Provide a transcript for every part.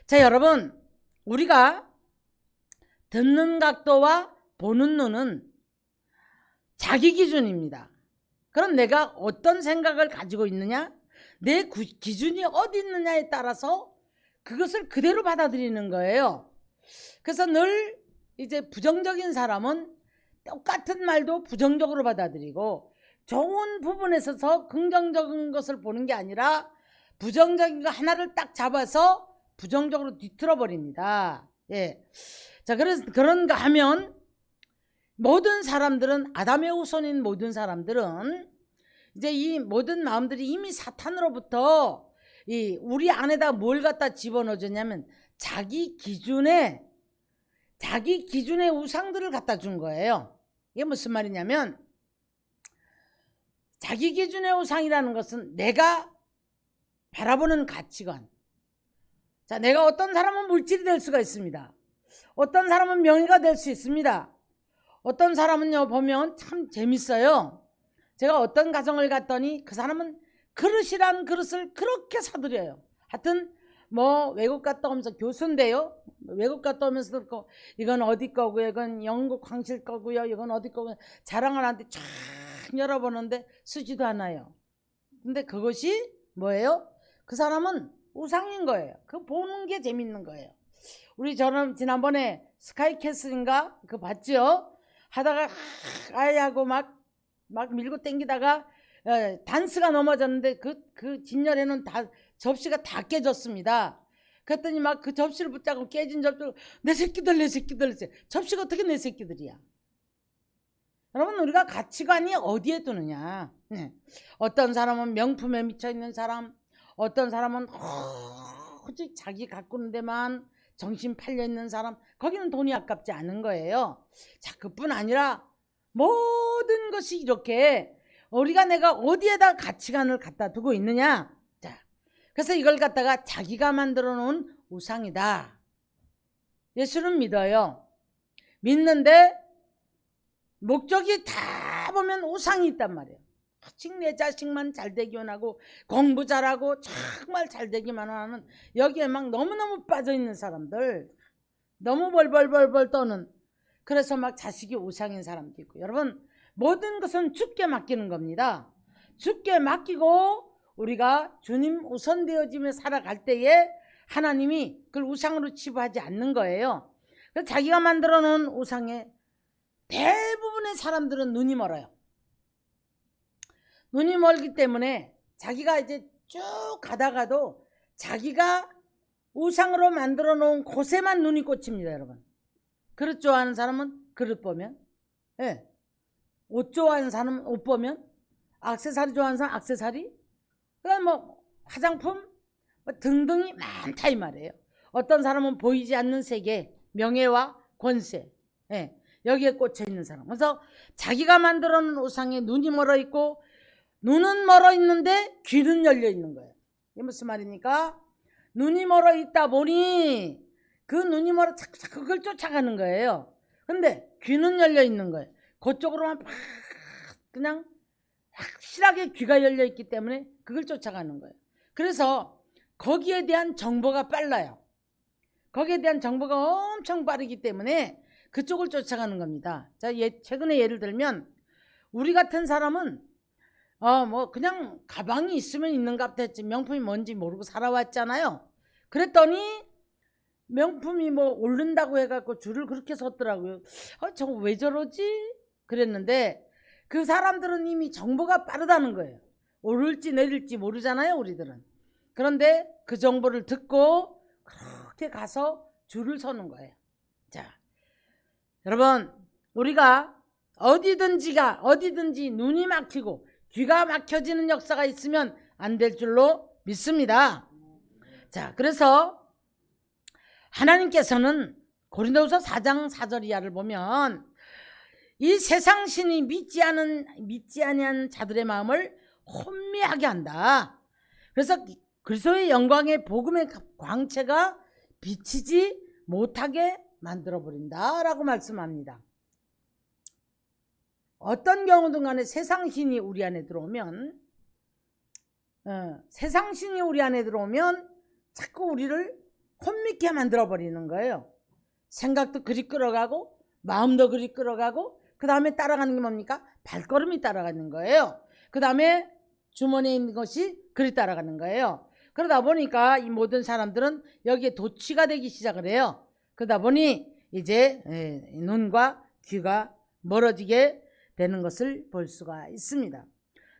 자, 여러분, 우리가 듣는 각도와 보는 눈은 자기 기준입니다. 그럼 내가 어떤 생각을 가지고 있느냐, 내 기준이 어디 있느냐에 따라서 그것을 그대로 받아들이는 거예요. 그래서 늘 이제 부정적인 사람은 똑같은 말도 부정적으로 받아들이고, 좋은 부분에 있어서 긍정적인 것을 보는 게 아니라 부정적인 거 하나를 딱 잡아서 부정적으로 뒤틀어 버립니다. 예. 자, 그래서 그런가 하면 모든 사람들은, 아담의 후손인 모든 사람들은 이제 이 모든 마음들이 이미 사탄으로부터 우리 안에다 뭘 갖다 집어넣어줬냐면 자기 기준의 우상들을 갖다 준 거예요. 이게 무슨 말이냐면, 자기 기준의 우상이라는 것은 내가 바라보는 가치관. 자, 내가 어떤 사람은 물질이 될 수가 있습니다. 어떤 사람은 명예가 될 수 있습니다. 어떤 사람은요, 보면 참 재밌어요. 제가 어떤 가정을 갔더니 그 사람은 그릇이란 그릇을 그렇게 사들여요. 하여튼 뭐 외국 갔다 오면서 교수인데요, 외국 갔다 오면서 이건 어디 거고요, 이건 영국 황실 거고요, 이건 어디 거고요, 자랑을 하는데 쫙 열어보는데 쓰지도 않아요. 근데 그것이 뭐예요? 그 사람은 우상인 거예요. 그 보는 게 재밌는 거예요. 저는 지난번에 스카이캐슬인가 그거 봤죠? 하다가 아이하고 막 밀고 땡기다가 단스가 넘어졌는데 그 진열에는 다 접시가 다 깨졌습니다. 그랬더니 막 그 접시를 붙잡고 깨진 접시를 내 새끼들 접시가 어떻게 내 새끼들이야. 여러분, 우리가 가치관이 어디에 두느냐. 어떤 사람은 명품에 미쳐있는 사람, 어떤 사람은 오직 자기 가꾸는 데만 정신 팔려있는 사람, 거기는 돈이 아깝지 않은 거예요. 자, 그뿐 아니라 모든 것이 이렇게 내가 어디에다 가치관을 갖다 두고 있느냐. 자, 그래서 이걸 갖다가 자기가 만들어 놓은 우상이다. 예수는 믿어요. 믿는데 목적이 다 보면 우상이 있단 말이에요. 오직 내 자식만 잘되기만 하고 공부 잘하고 정말 잘되기만 하는, 여기에 막 너무너무 빠져있는 사람들, 너무 벌벌벌벌 떠는, 그래서 막 자식이 우상인 사람도 있고. 여러분, 모든 것은 주께 맡기는 겁니다. 주께 맡기고 우리가 주님 우선되어지며 살아갈 때에 하나님이 그걸 우상으로 치부하지 않는 거예요. 그래서 자기가 만들어 놓은 우상에 대부분의 사람들은 눈이 멀어요. 눈이 멀기 때문에 자기가 이제 쭉 가다가도 자기가 우상으로 만들어 놓은 곳에만 눈이 꽂힙니다. 여러분, 그릇 좋아하는 사람은 그릇 보면, 옷 좋아하는 사람은 옷 보면, 액세서리 좋아하는 사람은 액세서리, 그다음 뭐 화장품 등등이 많다 이 말이에요. 어떤 사람은 보이지 않는 세계, 명예와 권세, 여기에 꽂혀 있는 사람. 그래서 자기가 만들어 놓은 우상에 눈이 멀어 있고, 눈은 멀어 있는데 귀는 열려 있는 거예요. 이게 무슨 말입니까? 눈이 멀어 있다 보니 그 눈이 멀어 자꾸 그걸 쫓아가는 거예요. 근데 귀는 열려 있는 거예요. 그쪽으로만 팍 그냥 확실하게 귀가 열려 있기 때문에 그걸 쫓아가는 거예요. 그래서 거기에 대한 정보가 빨라요. 거기에 대한 정보가 엄청 빠르기 때문에 그쪽을 쫓아가는 겁니다. 자, 최근에 예를 들면 우리 같은 사람은 뭐 그냥 가방이 있으면 있는갑 했지 명품이 뭔지 모르고 살아왔잖아요. 그랬더니 명품이 뭐 오른다고 해갖고 줄을 그렇게 섰더라고요. 저거 왜 저러지? 그랬는데 그 사람들은 이미 정보가 빠르다는 거예요. 오를지 내릴지 모르잖아요, 우리들은. 그런데 그 정보를 듣고 그렇게 가서 줄을 서는 거예요. 자, 여러분, 우리가 어디든지 눈이 막히고 귀가 막혀지는 역사가 있으면 안 될 줄로 믿습니다. 자, 그래서 하나님께서는 고린도후서 4장 4절 이하를 보면 이 세상 신이 믿지 아니한 자들의 마음을 혼미하게 한다. 그래서 그리스도의 영광의 복음의 광채가 비치지 못하게 만들어 버린다라고 말씀합니다. 어떤 경우든 간에 세상 신이 우리 안에 들어오면 자꾸 우리를 혼미케 만들어버리는 거예요. 생각도 그리 끌어가고 마음도 그리 끌어가고 그 다음에 따라가는 게 뭡니까? 발걸음이 따라가는 거예요. 그 다음에 주머니에 있는 것이 그리 따라가는 거예요. 그러다 보니까 이 모든 사람들은 여기에 도취가 되기 시작을 해요. 그러다 보니 이제 눈과 귀가 멀어지게 되는 것을 볼 수가 있습니다.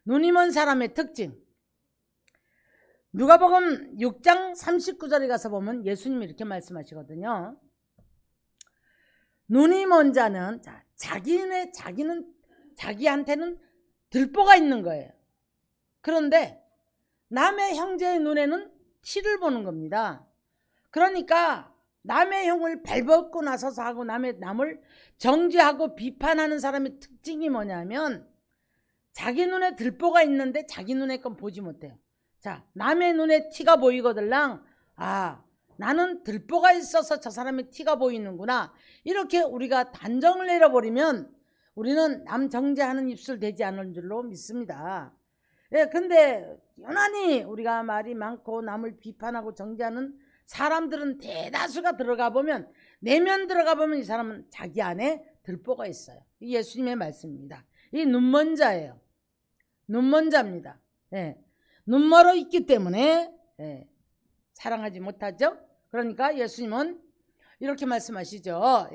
눈이 먼 사람의 특징. 누가복음 6장 39절에 가서 보면 예수님이 이렇게 말씀하시거든요. 눈이 먼 자는 자기한테는 들보가 있는 거예요. 그런데 남의 형제의 눈에는 티를 보는 겁니다. 그러니까 남의 형을 발벗고 나서서 하고 남을 정죄하고 비판하는 사람의 특징이 뭐냐면 자기 눈에 들보가 있는데 자기 눈에 건 보지 못해요. 자, 남의 눈에 티가 보이거들랑 나는 들보가 있어서 저 사람의 티가 보이는구나. 이렇게 우리가 단정을 내려버리면 우리는 남 정죄하는 입술 되지 않을 줄로 믿습니다. 근데 유난히 우리가 말이 많고 남을 비판하고 정죄하는 사람들은 대다수가 들어가 보면 내면 들어가 보면 이 사람은 자기 안에 들보가 있어요. 이 예수님의 말씀입니다. 이 눈먼 자예요. 눈먼 자입니다. 눈멀어 있기 때문에 사랑하지 못하죠. 그러니까 예수님은 이렇게 말씀하시죠.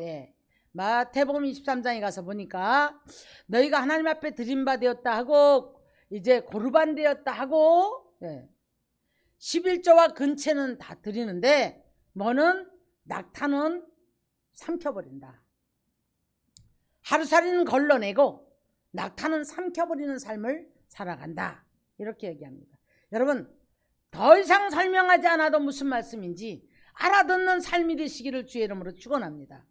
마태복음 23장에 가서 보니까 너희가 하나님 앞에 드림바 되었다 하고 이제 고르반 되었다 하고 11조와 근체는 다 드리는데 뭐는 낙타는 삼켜버린다. 하루살이는 걸러내고 낙타는 삼켜버리는 삶을 살아간다. 이렇게 얘기합니다. 여러분 더 이상 설명하지 않아도 무슨 말씀인지 알아듣는 삶이 되시기를 주의 이름으로 축원합니다.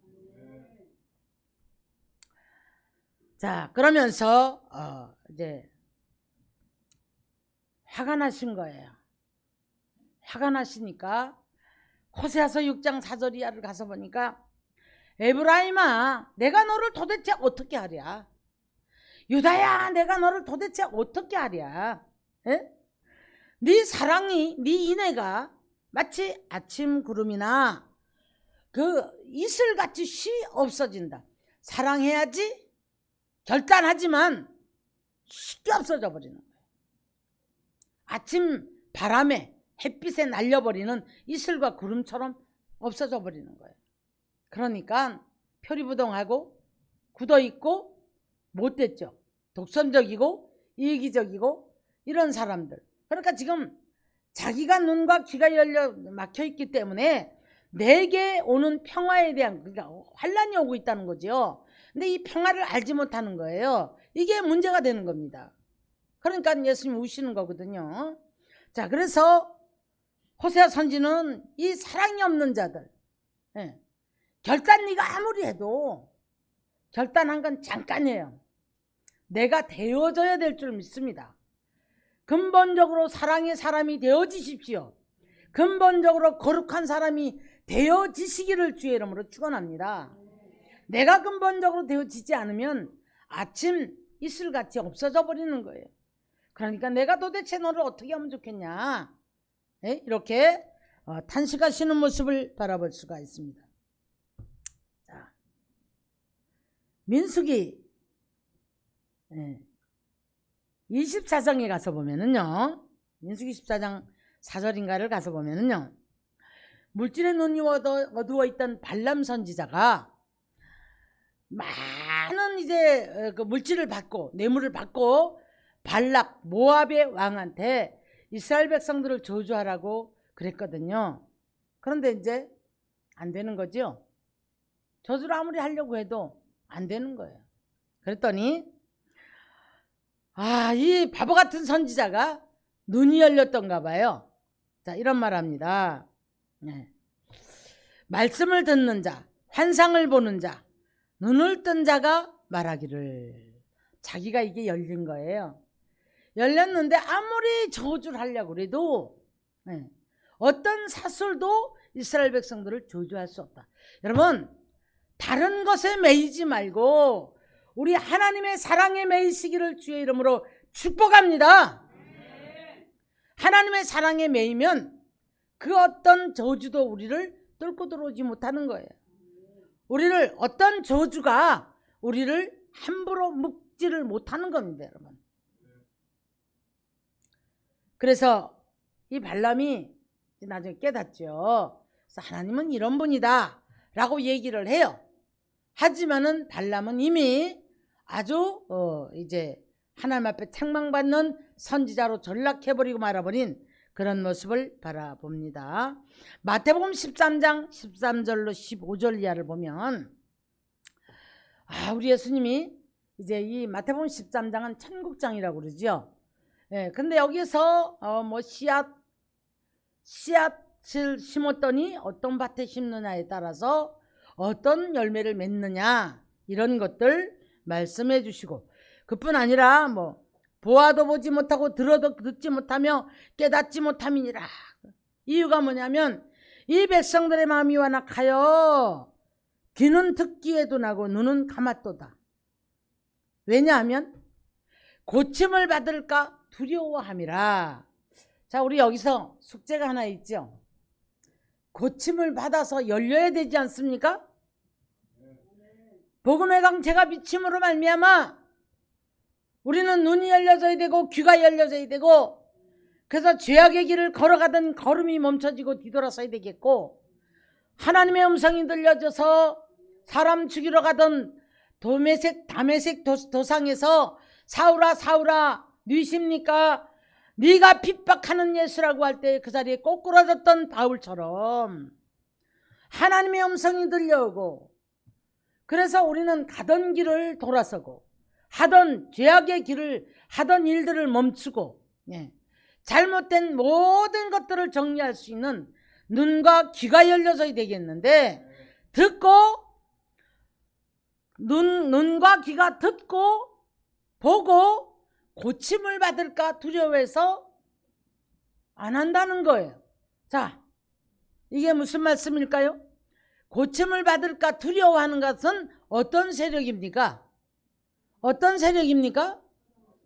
자, 그러면서 이제 화가 나신 거예요. 화가 나시니까 호세아서 6장 4절 이하를 가서 보니까 에브라임아 내가 너를 도대체 어떻게 하랴? 유다야 내가 너를 도대체 어떻게 하랴? 네 사랑이 네 인애가 마치 아침 구름이나 그 이슬같이 쉬 없어진다. 사랑해야지 결단하지만 쉽게 없어져 버리는 거예요. 아침 바람에 햇빛에 날려버리는 이슬과 구름처럼 없어져 버리는 거예요. 그러니까 표리부동하고 굳어있고 못됐죠. 독선적이고 이기적이고 이런 사람들. 그러니까 지금 자기가 눈과 귀가 열려 막혀있기 때문에 내게 오는 평화에 대한 그러니까 환란이 오고 있다는 거죠. 근데 이 평화를 알지 못하는 거예요. 이게 문제가 되는 겁니다. 그러니까 예수님이 우시는 거거든요. 자, 그래서 호세아 선지는 이 사랑이 없는 자들 결단 네가 아무리 해도 결단한 건 잠깐이에요. 내가 되어져야 될 줄 믿습니다. 근본적으로 사랑의 사람이 되어지십시오. 근본적으로 거룩한 사람이 되어지시기를 주의 이름으로 축원합니다. 내가 근본적으로 되어지지 않으면 아침 이슬같이 없어져 버리는 거예요. 그러니까 내가 도대체 너를 어떻게 하면 좋겠냐 이렇게 탄식하시는 모습을 바라볼 수가 있습니다. 자, 민수기 24장에 가서 보면은요, 민수기 14장 4절인가를 가서 보면은요, 물질의 눈이 어두워 있던 발람 선지자가 많은 이제 그 물질을 받고 뇌물을 받고 발락 모압의 왕한테 이스라엘 백성들을 저주하라고 그랬거든요. 그런데 이제 안 되는 거죠. 저주를 아무리 하려고 해도 안 되는 거예요. 그랬더니 이 바보 같은 선지자가 눈이 열렸던가 봐요. 자, 이런 말 합니다. 말씀을 듣는 자, 환상을 보는 자, 눈을 뜬 자가 말하기를. 자기가 이게 열린 거예요. 열렸는데 아무리 저주를 하려고 해도 어떤 사술도 이스라엘 백성들을 저주할 수 없다. 여러분, 다른 것에 매이지 말고 우리 하나님의 사랑에 매이시기를 주의 이름으로 축복합니다. 하나님의 사랑에 매이면 그 어떤 저주도 우리를 뚫고 들어오지 못하는 거예요. 우리를 어떤 저주가 우리를 함부로 묶지를 못하는 겁니다, 여러분. 그래서 이 발람이 나중에 깨닫죠. 그래서 하나님은 이런 분이다 라고 얘기를 해요. 하지만은 발람은 이미 아주 이제 하나님 앞에 책망받는 선지자로 전락해버리고 말아버린 그런 모습을 바라봅니다. 마태복음 13장 13절로 15절 이하를 보면 우리 예수님이 이제 이 마태복음 13장은 천국장이라고 그러죠. 예, 근데 여기서 뭐 씨앗을 심었더니 어떤 밭에 심느냐에 따라서 어떤 열매를 맺느냐 이런 것들 말씀해 주시고, 그뿐 아니라 뭐 보아도 보지 못하고 들어도 듣지 못하며 깨닫지 못함이니라. 이유가 뭐냐면 이 백성들의 마음이 완악하여 귀는 듣기에도 나고 눈은 감았도다. 왜냐하면 고침을 받을까 두려워함이라. 자, 우리 여기서 숙제가 하나 있죠. 고침을 받아서 열려야 되지 않습니까? 복음의 강체가 비침으로 말미암아 우리는 눈이 열려져야 되고 귀가 열려져야 되고, 그래서 죄악의 길을 걸어가던 걸음이 멈춰지고 뒤돌아서야 되겠고, 하나님의 음성이 들려져서 사람 죽이러 가던 다메섹 도상에서 사울아 사울아 누이십니까? 네가 핍박하는 예수라고 할 때 그 자리에 꼬꾸라졌던 바울처럼 하나님의 음성이 들려오고, 그래서 우리는 가던 길을 돌아서고 하던 죄악의 길을 하던 일들을 멈추고 잘못된 모든 것들을 정리할 수 있는 눈과 귀가 열려져야 되겠는데, 듣고 눈과 귀가 듣고 보고 고침을 받을까 두려워해서 안 한다는 거예요. 자, 이게 무슨 말씀일까요? 고침을 받을까 두려워하는 것은 어떤 세력입니까? 어떤 세력입니까?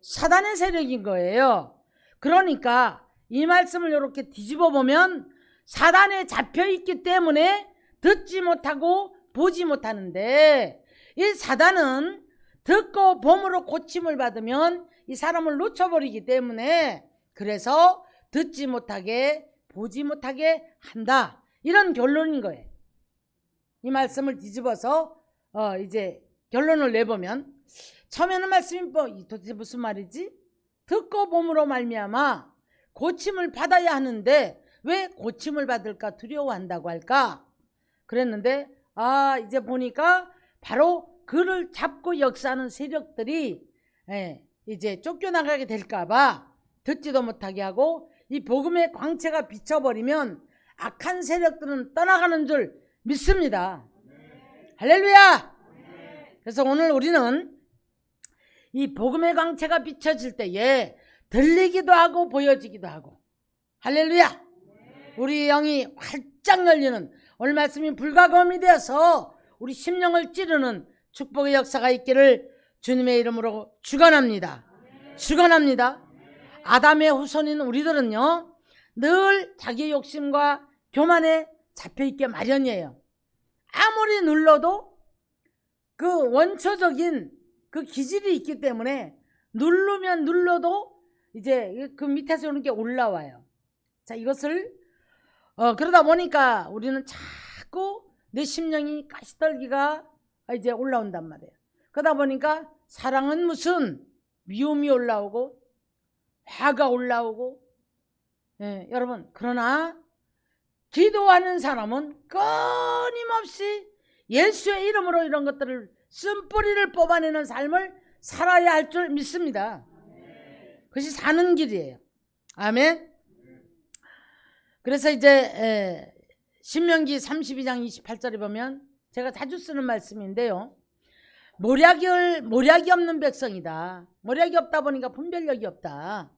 사단의 세력인 거예요. 그러니까 이 말씀을 이렇게 뒤집어 보면 사단에 잡혀 있기 때문에 듣지 못하고 보지 못하는데, 이 사단은 듣고 봄으로 고침을 받으면 이 사람을 놓쳐버리기 때문에 그래서 듣지 못하게 보지 못하게 한다, 이런 결론인 거예요. 이 말씀을 뒤집어서 이제 결론을 내보면, 처음에는 말씀이 도대체 무슨 말이지? 듣고 봄으로 말미암아 고침을 받아야 하는데 왜 고침을 받을까 두려워한다고 할까? 그랬는데 이제 보니까 바로 그를 잡고 역사하는 세력들이 이제 쫓겨나가게 될까봐 듣지도 못하게 하고, 이 복음의 광채가 비쳐버리면 악한 세력들은 떠나가는 줄 믿습니다. 할렐루야. 그래서 오늘 우리는 이 복음의 광채가 비춰질 때에 들리기도 하고 보여지기도 하고, 할렐루야, 우리 영이 활짝 열리는 오늘 말씀이 불과 검이 되어서 우리 심령을 찌르는 축복의 역사가 있기를 주님의 이름으로 축원합니다. 축원합니다. 아담의 후손인 우리들은요 늘 자기 욕심과 교만에 잡혀있게 마련이에요. 아무리 눌러도 그 원초적인 그 기질이 있기 때문에 누르면 눌러도 이제 그 밑에서 오는 게 올라와요. 자, 이것을 그러다 보니까 우리는 자꾸 내 심령이 가시떨기가 이제 올라온단 말이에요. 그러다 보니까 사랑은 무슨 미움이 올라오고 화가 올라오고, 여러분, 그러나 기도하는 사람은 끊임없이 예수의 이름으로 이런 것들을 쓴뿌리를 뽑아내는 삶을 살아야 할 줄 믿습니다. 그것이 사는 길이에요. 아멘. 그래서 이제 신명기 32장 28절에 보면 제가 자주 쓰는 말씀인데요, 모략이 없는 백성이다. 모략이 없다 보니까 분별력이 없다.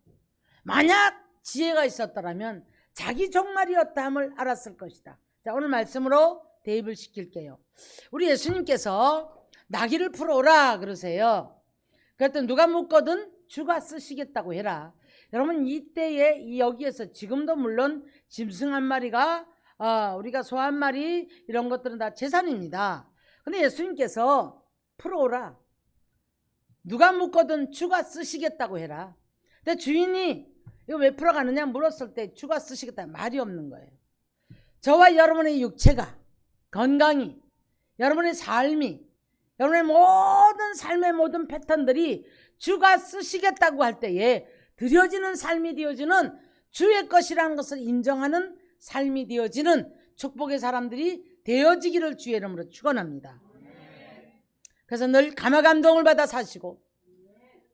만약 지혜가 있었더라면 자기 종말이었다 함을 알았을 것이다. 자, 오늘 말씀으로 대입을 시킬게요. 우리 예수님께서 나귀를 풀어오라 그러세요. 그랬더니 누가 묻거든 주가 쓰시겠다고 해라. 여러분 이때에 여기에서 지금도 물론 짐승 한 마리가 우리가 소 한 마리 이런 것들은 다 재산입니다. 근데 예수님께서 풀어오라. 누가 묻거든 주가 쓰시겠다고 해라. 근데 주인이 이거 왜 풀어가느냐 물었을 때 주가 쓰시겠다 말이 없는 거예요. 저와 여러분의 육체가 건강이 여러분의 삶이 여러분의 모든 삶의 모든 패턴들이 주가 쓰시겠다고 할 때에 드려지는 삶이 되어지는 주의 것이라는 것을 인정하는 삶이 되어지는 축복의 사람들이 되어지기를 주의 이름으로 축원합니다. 그래서 늘 감화감동을 받아 사시고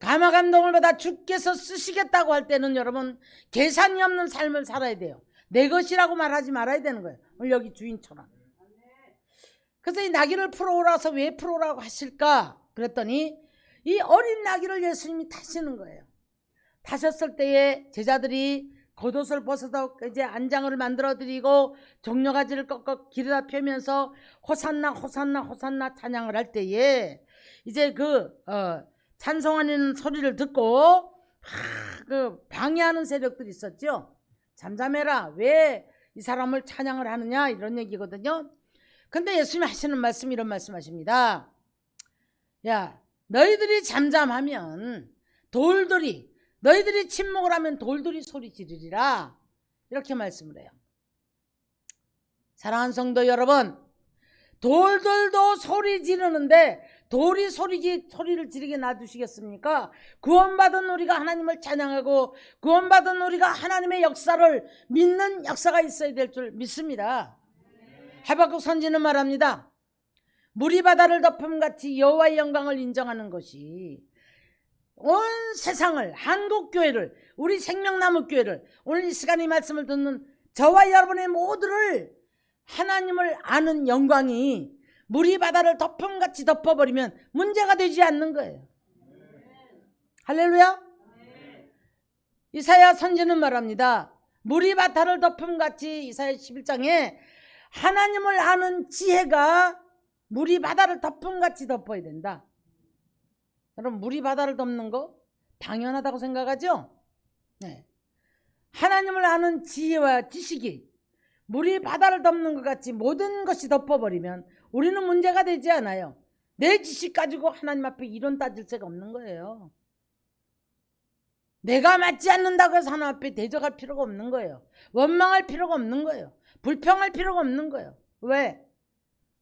감화감동을 받아 주께서 쓰시겠다고 할 때는 여러분 계산이 없는 삶을 살아야 돼요. 내 것이라고 말하지 말아야 되는 거예요. 오늘 여기 주인처럼. 그래서 이 나귀를 풀어오라서 왜 풀어오라고 하실까 그랬더니 이 어린 나귀를 예수님이 타시는 거예요. 타셨을 때에 제자들이 겉옷을 벗어서 이제 안장을 만들어 드리고 종려가지를 꺾어 길에다 펴면서 호산나 호산나 호산나 찬양을 할 때에 이제 찬송하는 소리를 듣고 방해하는 세력들이 있었죠. 잠잠해라. 왜 이 사람을 찬양을 하느냐 이런 얘기거든요. 근데 예수님이 하시는 말씀 이런 말씀하십니다. 야 너희들이 잠잠하면 너희들이 침묵을 하면 돌들이 소리 지르리라 이렇게 말씀을 해요. 사랑하는 성도 여러분 돌들도 소리 지르는데 돌이 소리를 지르게 놔두시겠습니까? 구원받은 우리가 하나님을 찬양하고 구원받은 우리가 하나님의 역사를 믿는 역사가 있어야 될 줄 믿습니다. 하박국 선지는 말합니다. 물이 바다를 덮음같이 여호와의 영광을 인정하는 것이 온 세상을 한국교회를 우리 생명나무교회를 오늘 이 시간에 말씀을 듣는 저와 여러분의 모두를 하나님을 아는 영광이 물이 바다를 덮음같이 덮어버리면 문제가 되지 않는 거예요. 할렐루야. 이사야 선지는 말합니다. 물이 바다를 덮음같이 이사야 11장에 하나님을 아는 지혜가 물이 바다를 덮음같이 덮어야 된다. 여러분 물이 바다를 덮는 거 당연하다고 생각하죠? 네. 하나님을 아는 지혜와 지식이 물이 바다를 덮는 것 같이 모든 것이 덮어버리면 우리는 문제가 되지 않아요. 내 지식 가지고 하나님 앞에 이론 따질 새가 없는 거예요. 내가 맞지 않는다고 해서 하나님 앞에 대적할 필요가 없는 거예요. 원망할 필요가 없는 거예요. 불평할 필요가 없는 거예요. 왜?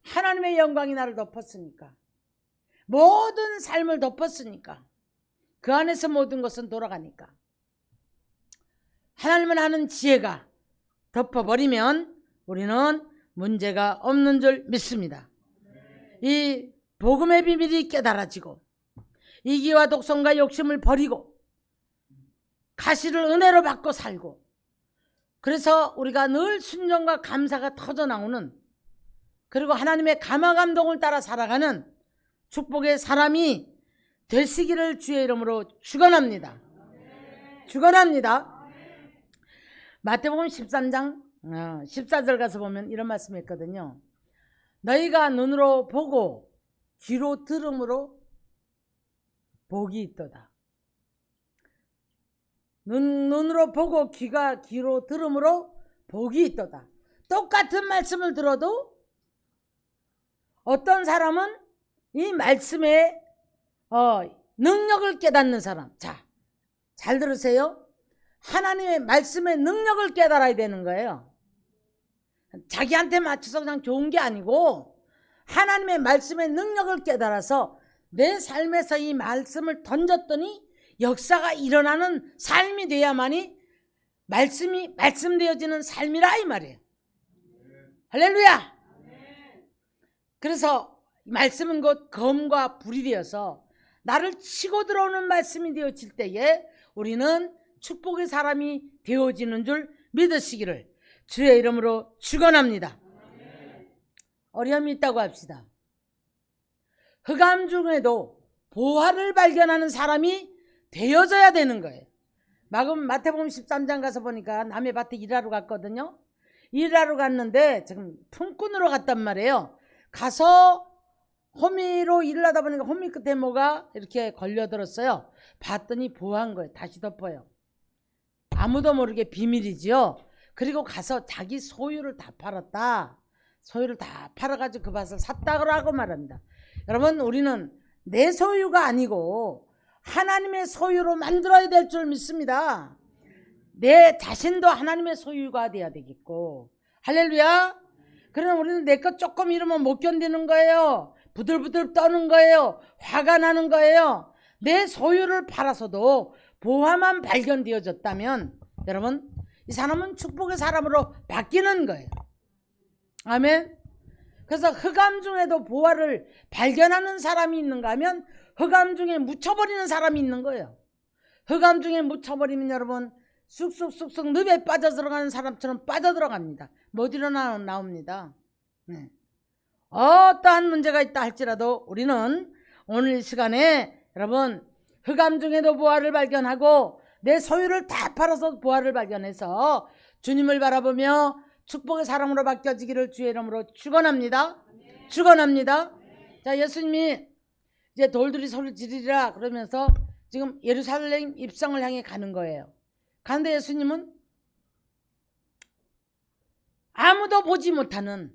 하나님의 영광이 나를 덮었으니까. 모든 삶을 덮었으니까. 그 안에서 모든 것은 돌아가니까. 하나님을 아는 지혜가 덮어버리면 우리는 문제가 없는 줄 믿습니다. 이 복음의 비밀이 깨달아지고 이기와 독성과 욕심을 버리고 가시를 은혜로 받고 살고 그래서 우리가 늘 순종과 감사가 터져나오는 그리고 하나님의 감화감동을 따라 살아가는 축복의 사람이 되시기를 주의 이름으로 축원합니다. 축원합니다. 마태복음 13장 14절 가서 보면 이런 말씀이 있거든요. 너희가 눈으로 보고 귀로 들음으로 복이 있도다. 눈으로 보고 귀로 들음으로 복이 있도다. 똑같은 말씀을 들어도 어떤 사람은 이 말씀의 능력을 깨닫는 사람. 자, 잘 들으세요. 하나님의 말씀의 능력을 깨달아야 되는 거예요. 자기한테 맞춰서 그냥 좋은 게 아니고 하나님의 말씀의 능력을 깨달아서 내 삶에서 이 말씀을 던졌더니 역사가 일어나는 삶이 돼야만이 말씀되어지는 삶이라 이 말이에요. 할렐루야. 그래서 말씀은 곧 검과 불이 되어서 나를 치고 들어오는 말씀이 되어질 때에 우리는 축복의 사람이 되어지는 줄 믿으시기를 주의 이름으로 축원합니다. 어려움이 있다고 합시다. 흑암 중에도 보화를 발견하는 사람이 되어져야 되는 거예요. 마태복음 13장 가서 보니까 남의 밭에 일하러 갔거든요. 일하러 갔는데 지금 품꾼으로 갔단 말이에요. 가서 호미로 일을 하다 보니까 호미 끝에 뭐가 이렇게 걸려들었어요. 봤더니 보화인 거예요. 다시 덮어요. 아무도 모르게 비밀이지요. 그리고 가서 자기 소유를 다 팔았다. 소유를 다 팔아가지고 그 밭을 샀다고 말합니다. 여러분, 우리는 내 소유가 아니고 하나님의 소유로 만들어야 될 줄 믿습니다. 내 자신도 하나님의 소유가 돼야 되겠고. 할렐루야. 그러나 우리는 내 것 조금 이러면 못 견디는 거예요. 부들부들 떠는 거예요. 화가 나는 거예요. 내 소유를 팔아서도 보화만 발견되어졌다면 여러분, 이 사람은 축복의 사람으로 바뀌는 거예요. 아멘. 그래서 흑암 중에도 보화를 발견하는 사람이 있는가 하면 흑암 중에 묻혀버리는 사람이 있는 거예요. 흑암 중에 묻혀버리면 여러분 쑥쑥쑥쑥 늪에 빠져들어가는 사람처럼 빠져들어갑니다. 못 일어나 나옵니다. 네. 어떠한 문제가 있다 할지라도 우리는 오늘 이 시간에 여러분 흑암 중에도 보화를 발견하고 내 소유를 다 팔아서 보화를 발견해서 주님을 바라보며 축복의 사람으로 바뀌어지기를 주의 이름으로 축원합니다. 축원합니다. 자, 예수님이 이제 돌들이 소리 지르리라 그러면서 지금 예루살렘 입성을 향해 가는 거예요. 그런데 예수님은 아무도 보지 못하는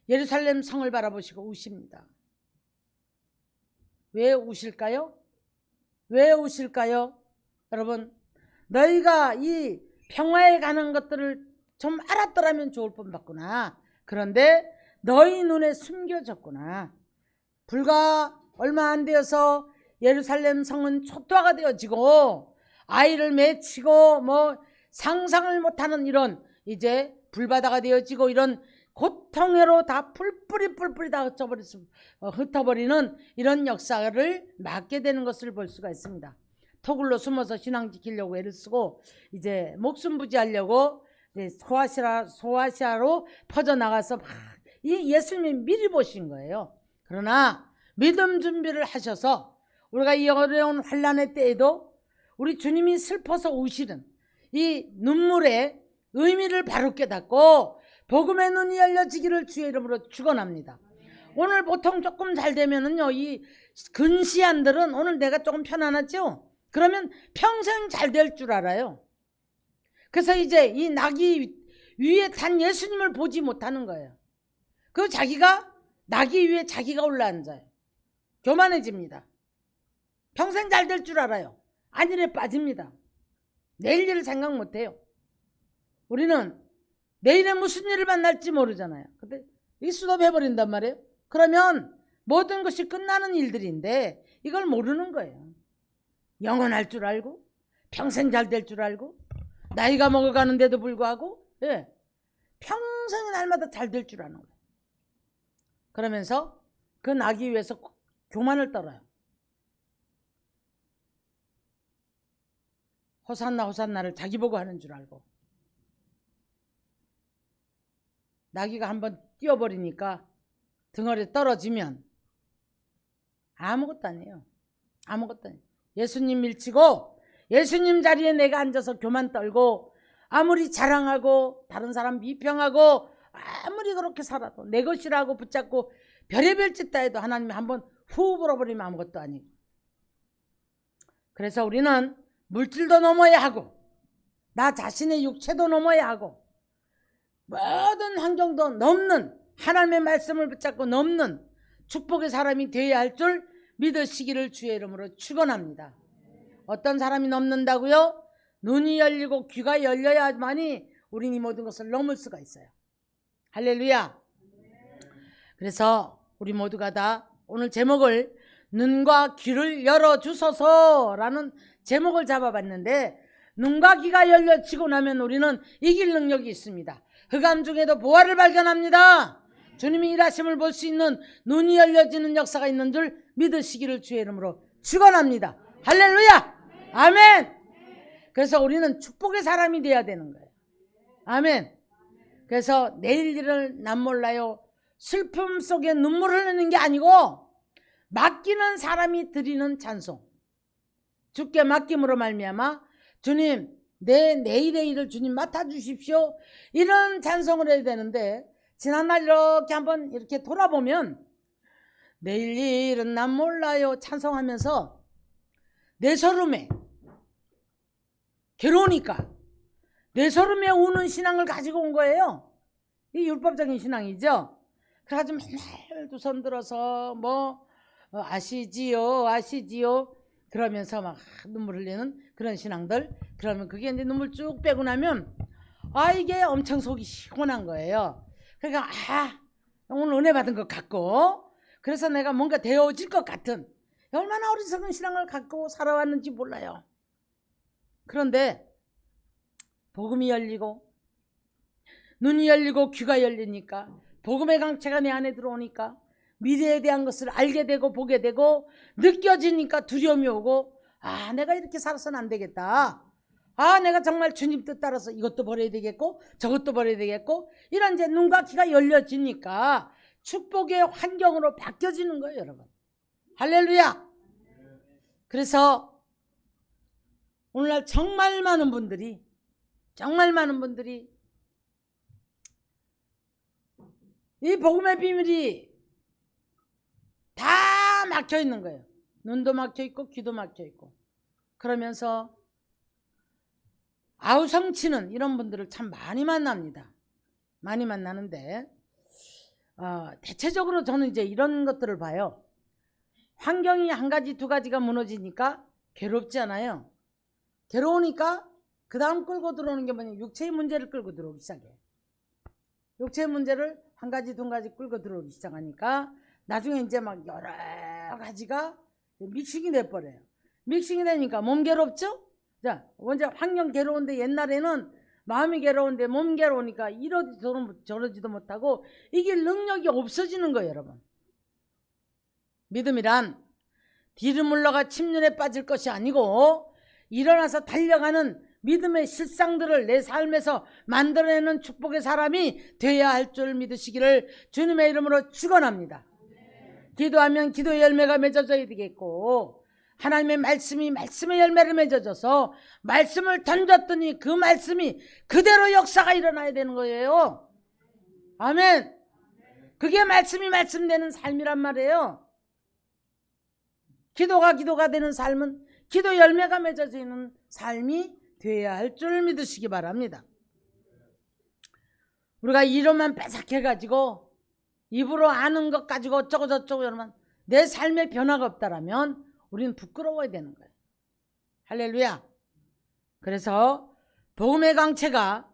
예루살렘 성을 바라보시고 우십니다. 왜 우실까요? 왜 우실까요? 여러분, 너희가 이 평화에 가는 것들을 좀 알았더라면 좋을 뻔봤구나. 그런데 너희 눈에 숨겨졌구나. 불과 얼마 안 되어서 예루살렘 성은 초토화가 되어지고 아이를 맺히고 뭐 상상을 못하는 이런 이제 불바다가 되어지고 이런 고통으로 다 뿔뿔이 다 흩어버리는 이런 역사를 맞게 되는 것을 볼 수가 있습니다. 토굴로 숨어서 신앙 지키려고 애를 쓰고 이제 목숨 부지하려고 소아시아로 퍼져나가서 이 예수님이 미리 보신 거예요. 그러나 믿음 준비를 하셔서 우리가 이 어려운 환난의 때에도 우리 주님이 슬퍼서 우시는 이 눈물의 의미를 바로 깨닫고 복음의 눈이 열려지기를 주의 이름으로 축원합니다. 오늘 보통 조금 잘 되면은요, 이 근시안들은 오늘 내가 조금 편안하죠? 그러면 평생 잘 될 줄 알아요. 그래서 이제 이 나귀 위에 탄 예수님을 보지 못하는 거예요. 그 자기가 나귀 위에 자기가 올라앉아요. 교만해집니다. 평생 잘 될 줄 알아요. 안일에 빠집니다. 내일 일을 생각 못해요. 우리는 내일에 무슨 일을 만날지 모르잖아요. 근데 스톱해버린단 말이에요. 그러면 모든 것이 끝나는 일들인데 이걸 모르는 거예요. 영원할 줄 알고 평생 잘 될 줄 알고 나이가 먹어가는데도 불구하고 평생 날마다 잘 될 줄 아는 거예요. 그러면서 그 나기 위해서 교만을 떨어요. 호산나 호산나를 자기 보고 하는 줄 알고 나귀가 한번 뛰어버리니까 등어리 떨어지면 아무것도 아니에요. 아무것도 아니에요. 예수님 밀치고 예수님 자리에 내가 앉아서 교만 떨고 아무리 자랑하고 다른 사람 비평하고 아무리 그렇게 살아도 내 것이라고 붙잡고 별의별 짓 다 해도 하나님이 한번 후 불어버리면 아무것도 아니고. 그래서 우리는 물질도 넘어야 하고 나 자신의 육체도 넘어야 하고 모든 환경도 넘는 하나님의 말씀을 붙잡고 넘는 축복의 사람이 되어야 할 줄 믿으시기를 주의 이름으로 축원합니다. 어떤 사람이 넘는다고요? 눈이 열리고 귀가 열려야만이 우리는 이 모든 것을 넘을 수가 있어요. 할렐루야. 그래서 우리 모두가 다 오늘 제목을 눈과 귀를 열어주소서라는 제목을 잡아봤는데 눈과 귀가 열려지고 나면 우리는 이길 능력이 있습니다. 흑암 중에도 보화를 발견합니다. 주님이 일하심을 볼 수 있는 눈이 열려지는 역사가 있는 줄 믿으시기를 주의 이름으로 축원합니다. 할렐루야. 아멘. 그래서 우리는 축복의 사람이 되어야 되는 거예요. 아멘. 그래서 내일 일을 난 몰라요. 슬픔 속에 눈물을 흘리는 게 아니고 맡기는 사람이 드리는 찬송. 주께 맡김으로 말미암아 주님 내 내일의 일을 주님 맡아주십시오. 이런 찬송을 해야 되는데 지난날 이렇게 한번 이렇게 돌아보면 내일 일은 난 몰라요 찬송하면서 내 소름에 괴로우니까 뇌소름에 우는 신앙을 가지고 온 거예요. 이 율법적인 신앙이죠. 그래가지고 맨날 두 손 들어서 뭐 아시지요 아시지요 그러면서 막 눈물 흘리는 그런 신앙들. 그러면 그게 이제 눈물 쭉 빼고 나면 이게 엄청 속이 시원한 거예요. 그러니까 오늘 은혜 받은 것 같고, 그래서 내가 뭔가 되어질 것 같은, 얼마나 어리석은 신앙을 갖고 살아왔는지 몰라요. 그런데 복음이 열리고 눈이 열리고 귀가 열리니까, 복음의 강체가 내 안에 들어오니까 미래에 대한 것을 알게 되고 보게 되고 느껴지니까 두려움이 오고, 내가 이렇게 살아서는 안 되겠다. 내가 정말 주님 뜻 따라서 이것도 버려야 되겠고 저것도 버려야 되겠고, 이런 이제 눈과 귀가 열려지니까 축복의 환경으로 바뀌어지는 거예요, 여러분. 할렐루야. 그래서 오늘날 정말 많은 분들이 이 복음의 비밀이 다 막혀 있는 거예요. 눈도 막혀 있고 귀도 막혀 있고. 그러면서 아우성치는 이런 분들을 참 많이 만납니다. 많이 만나는데 대체적으로 저는 이제 이런 것들을 봐요. 환경이 한 가지 두 가지가 무너지니까 괴롭지 않아요. 괴로우니까 그 다음 끌고 들어오는 게 뭐냐, 육체의 문제를 끌고 들어오기 시작해요. 육체의 문제를 한 가지 두 가지 끌고 들어오기 시작하니까 나중에 이제 막 여러 가지가 믹싱이 돼버려요. 믹싱이 되니까 몸 괴롭죠? 자, 먼저 환경 괴로운데 옛날에는 마음이 괴로운데 몸 괴로우니까 이러지도 저러지도 못하고 이길 능력이 없어지는 거예요, 여러분. 믿음이란 뒤를 물러가 침륜에 빠질 것이 아니고 일어나서 달려가는 믿음의 실상들을 내 삶에서 만들어내는 축복의 사람이 돼야 할 줄 믿으시기를 주님의 이름으로 축원합니다. 기도하면 기도의 열매가 맺어져야 되겠고, 하나님의 말씀의 열매를 맺어져서 말씀을 던졌더니 그 말씀이 그대로 역사가 일어나야 되는 거예요. 아멘. 그게 말씀이 말씀되는 삶이란 말이에요. 기도가 되는 삶은 기도 열매가 맺어지는 삶이 되어야 할 줄 믿으시기 바랍니다. 우리가 이론만 빼삭해가지고 입으로 아는 것 가지고 어쩌고 저쩌고 여러분, 내 삶에 변화가 없다라면 우리는 부끄러워야 되는 거예요. 할렐루야. 그래서 복음의 강체가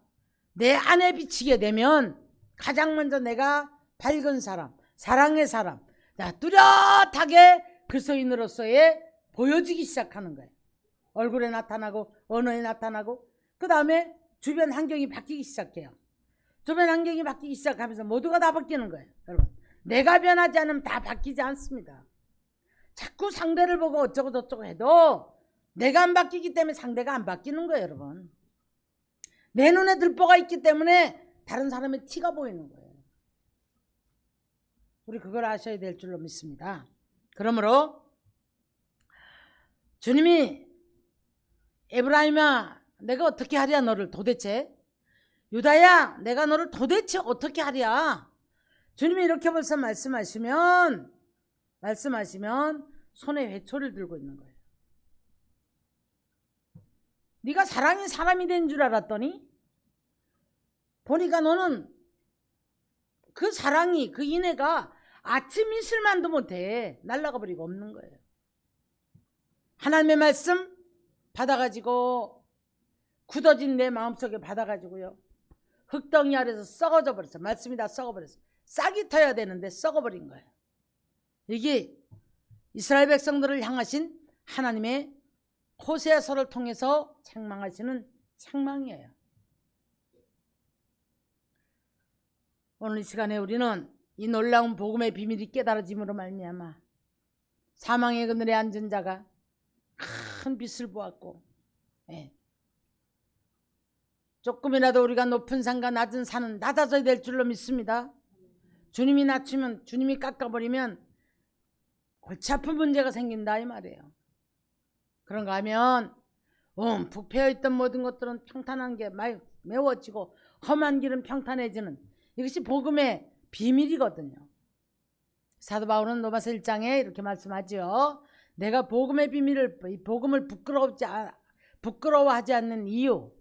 내 안에 비치게 되면 가장 먼저 내가 밝은 사람, 사랑의 사람, 뚜렷하게 그리스도인으로서의 보여지기 시작하는 거예요. 얼굴에 나타나고 언어에 나타나고, 그 다음에 주변 환경이 바뀌기 시작해요. 주변 환경이 바뀌기 시작하면서 모두가 다 바뀌는 거예요. 여러분, 내가 변하지 않으면 다 바뀌지 않습니다. 자꾸 상대를 보고 어쩌고 저쩌고 해도 내가 안 바뀌기 때문에 상대가 안 바뀌는 거예요, 여러분. 내 눈에 들보가 있기 때문에 다른 사람의 티가 보이는 거예요. 우리 그걸 아셔야 될 줄로 믿습니다. 그러므로 주님이 에브라임아, 내가 어떻게 하랴 너를 도대체, 유다야, 내가 너를 도대체 어떻게 하랴, 주님이 이렇게 벌써 말씀하시면 손에 회초리를 들고 있는 거예요. 네가 사랑이 사람이 된 줄 알았더니 보니까 너는 그 사랑이, 그 인애가 아침 이슬만도 못해 날아가 버리고 없는 거예요. 하나님의 말씀 받아가지고 굳어진 내 마음속에 받아가지고요, 흙덩이 아래서 썩어져 버렸어. 말씀이 다 썩어버렸어. 싹이 터야 되는데 썩어버린 거예요. 이게 이스라엘 백성들을 향하신 하나님의 호세아서를 통해서 책망하시는 책망이에요. 오늘 이 시간에 우리는 이 놀라운 복음의 비밀이 깨달아짐으로 말미암아 사망의 그늘에 앉은 자가 큰 빛을 보았고, 조금이라도 우리가 높은 산과 낮은 산은 낮아져야 될 줄로 믿습니다. 주님이 낮추면, 주님이 깎아버리면 골치 아픈 문제가 생긴다 이 말이에요. 그런가 하면 부패해있던 모든 것들은 평탄한 게 메워지고 험한 길은 평탄해지는, 이것이 복음의 비밀이거든요. 사도 바울은 로마서 1장에 이렇게 말씀하죠. 내가 복음의 비밀을, 복음을 부끄러워하지 않는 이유,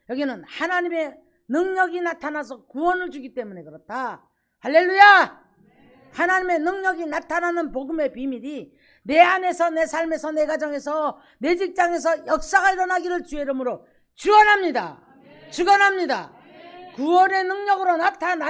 여기는 하나님의 능력이 나타나서 구원을 주기 때문에 그렇다. 할렐루야! 하나님의 능력이 나타나는 복음의 비밀이 내 안에서, 내 삶에서, 내 가정에서, 내 직장에서 역사가 일어나기를 주의 이름으로 축원합니다. 축원합니다. 구원의 능력으로 나타나